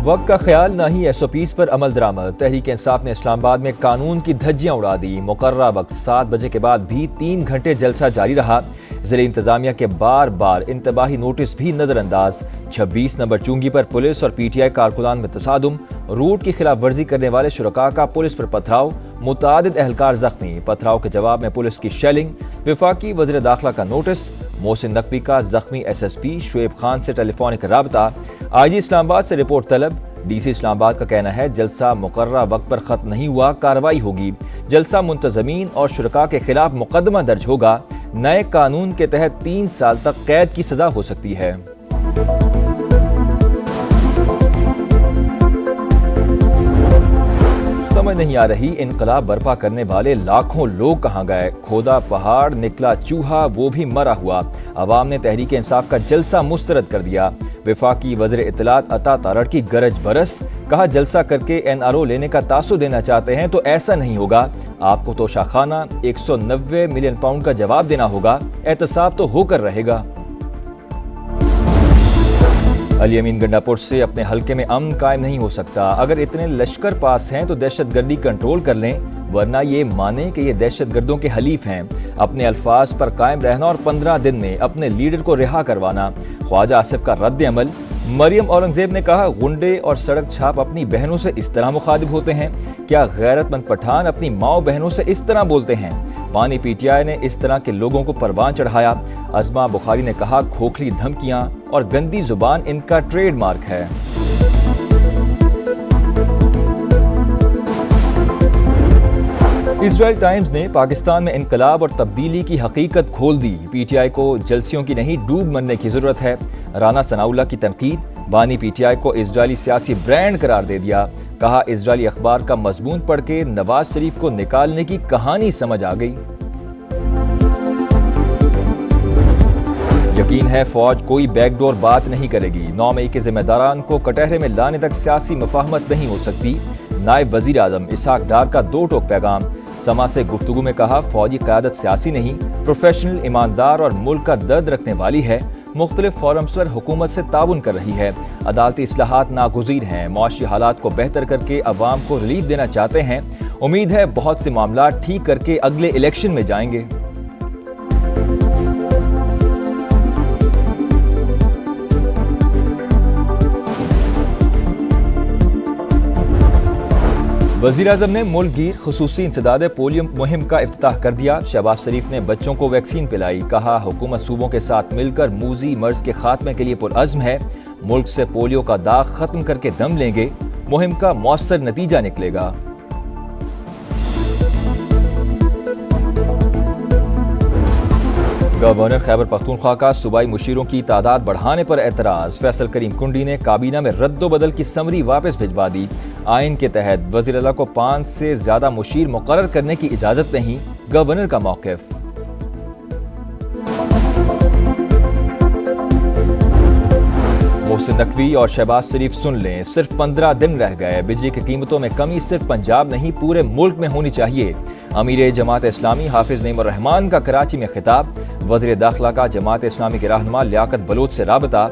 وقت کا خیال نہ ہی ایس او پیز پر عمل درآمد۔ تحریک انصاف نے اسلام آباد میں قانون کی دھجیاں اڑا دی۔ مقررہ وقت 7 بجے کے بعد بھی 3 گھنٹے جلسہ جاری رہا۔ ضلع انتظامیہ کے بار بار انتباہی نوٹس بھی نظر انداز۔ 26 نمبر چونگی پر پولیس اور پی ٹی آئی کارکنان میں تصادم۔ روٹ کی خلاف ورزی کرنے والے شرکاء کا پولیس پر پتھراؤ۔ متعدد اہلکار زخمی۔ پتھراؤ کے جواب میں پولیس کی شیلنگ۔ وفاقی وزیر داخلہ کا نوٹس۔ محسن نقوی کا زخمی S S P Shoaib Khan سے ٹیلی فونک رابطہ۔ آئی جی اسلام آباد سے رپورٹ طلب۔ ڈی سی اسلام آباد کا کہنا ہے جلسہ مقررہ وقت پر ختم نہیں ہوا، کارروائی ہوگی۔ جلسہ منتظمین اور شرکاء کے خلاف مقدمہ درج ہوگا۔ نئے قانون کے تحت 3 سال تک قید کی سزا ہو سکتی ہے۔ سمجھ نہیں آ رہی انقلاب برپا کرنے والے لاکھوں لوگ کہاں گئے؟ کھودا پہاڑ نکلا چوہا، وہ بھی مرا ہوا۔ عوام نے تحریک انصاف کا جلسہ مسترد کر دیا۔ وفاقی وزیر اطلاعات عطا تارڑ کی گرج برس۔ کہا جلسہ کر کے این آر او لینے کا تاثر دینا چاہتے ہیں تو ایسا نہیں ہوگا۔ آپ کو توشہ خانہ 190 ملین پاؤنڈ کا جواب دینا ہوگا۔ احتساب تو ہو کر رہے گا۔ علی امین گنڈاپور سے اپنے حلقے میں امن قائم نہیں ہو سکتا۔ اگر اتنے لشکر پاس ہیں تو دہشت گردی کنٹرول کر لیں، ورنہ یہ مانیں کہ یہ دہشت گردوں کے حلیف ہیں۔ اپنے الفاظ پر قائم رہنا اور 15 دن میں اپنے لیڈر کو رہا کروانا۔ خواجہ آصف کا رد عمل۔ مریم اورنگزیب نے کہا غنڈے اور سڑک چھاپ اپنی بہنوں سے اس طرح مخاطب ہوتے ہیں؟ کیا غیرت مند پٹھان اپنی ماؤں بہنوں سے اس طرح بولتے ہیں؟ پانی پی ٹی آئی نے اس طرح کے لوگوں کو پروان چڑھایا۔ عظما بخاری نے کہا کھوکھلی دھمکیاں اور گندی زبان ان کا ٹریڈ مارک ہے۔ اسرائیل ٹائمز نے پاکستان میں انقلاب اور تبدیلی کی حقیقت کھول دی۔ پی ٹی آئی کو جلسیوں کی نہیں ڈوب مرنے کی ضرورت ہے۔ رانا ثناء اللہ کی تنقید۔ بانی پی ٹی آئی کو اسرائیلی سیاسی برانڈ قرار دے دیا۔ کہا اسرائیلی اخبار کا مضمون پڑھ کے نواز شریف کو نکالنے کی کہانی سمجھ آ گئی۔ یقین ہے فوج کوئی بیک ڈور بات نہیں کرے گی۔ 9 مئی کے ذمہ داران کو کٹہرے میں لانے تک سیاسی مفاہمت نہیں ہو سکتی۔ نائب وزیر اعظم اسحاق ڈار کا 2 ٹوک پیغام۔ سما سے گفتگو میں کہا فوجی قیادت سیاسی نہیں، پروفیشنل، ایماندار اور ملک کا درد رکھنے والی ہے۔ مختلف فورمز پر حکومت سے تعاون کر رہی ہے۔ عدالتی اصلاحات ناگزیر ہیں۔ معاشی حالات کو بہتر کر کے عوام کو ریلیف دینا چاہتے ہیں۔ امید ہے بہت سے معاملات ٹھیک کر کے اگلے الیکشن میں جائیں گے۔ وزیر اعظم نے ملک گیر خصوصی انسداد پولیو مہم کا افتتاح کر دیا۔ شہباز شریف نے بچوں کو ویکسین پلائی۔ کہا حکومت صوبوں کے ساتھ مل کر موذی مرض کے خاتمے کے لیے پرعزم ہے۔ ملک سے پولیو کا داغ ختم کر کے دم لیں گے۔ مہم کا مؤثر نتیجہ نکلے گا۔ گورنر خیبر پختونخوا کا صوبائی مشیروں کی تعداد بڑھانے پر اعتراض۔ فیصل کریم کنڈی نے کابینہ میں رد و بدل کی سمری واپس بھجوا دی۔ آئین کے تحت وزیر اعلیٰ کو 5 سے زیادہ مشیر مقرر کرنے کی اجازت نہیں، گورنر کا موقف۔ محسن نقوی اور شہباز شریف سن لیں، صرف 15 دن رہ گئے۔ بجلی کی قیمتوں میں کمی صرف پنجاب نہیں پورے ملک میں ہونی چاہیے۔ امیر جماعت اسلامی حافظ نعیم الرحمان کا کراچی میں خطاب۔ وزیر داخلہ کا جماعت اسلامی کے رہنما لیاقت بلوچ سے رابطہ۔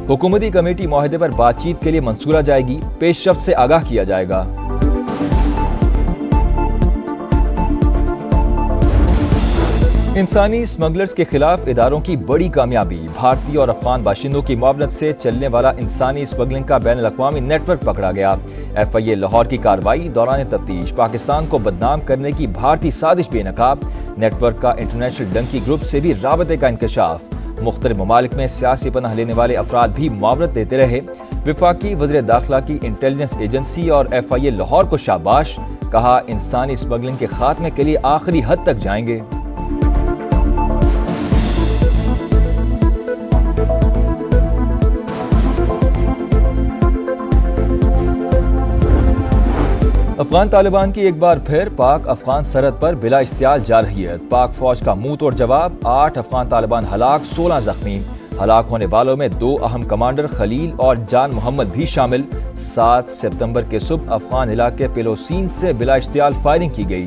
حکومتی کمیٹی معاہدے پر بات چیت کے لیے منصورہ جائے گی، پیش رفت سے آگاہ کیا جائے گا۔ انسانی اسمگلرز کے خلاف اداروں کی بڑی کامیابی۔ بھارتی اور افغان باشندوں کی معاونت سے چلنے والا انسانی اسمگلنگ کا بین الاقوامی نیٹ ورک پکڑا گیا۔ ایف آئی اے لاہور کی کارروائی دوران تفتیش پاکستان کو بدنام کرنے کی بھارتی سازش بے نقاب۔ نیٹ ورک کا انٹرنیشنل ڈنکی گروپ سے بھی رابطے کا انکشاف۔ مختلف ممالک میں سیاسی پناہ لینے والے افراد بھی معاونت دیتے رہے۔ وفاقی وزیر داخلہ کی انٹیلیجنس ایجنسی اور ایف آئی اے لاہور کو شاباش۔ کہا انسانی اسمگلنگ کے خاتمے کے لیے آخری حد تک جائیں گے۔ افغان طالبان کی ایک بار پھر پاک افغان سرحد پر بلا اشتعال جارحیت۔ پاک فوج کا منہ توڑ جواب۔ 8 افغان طالبان ہلاک، 16 زخمی۔ ہلاک ہونے والوں میں 2 اہم کمانڈر خلیل اور جان محمد بھی شامل۔ 7 ستمبر کے صبح افغان علاقے پیلوسین سے بلا اشتعال فائرنگ کی گئی۔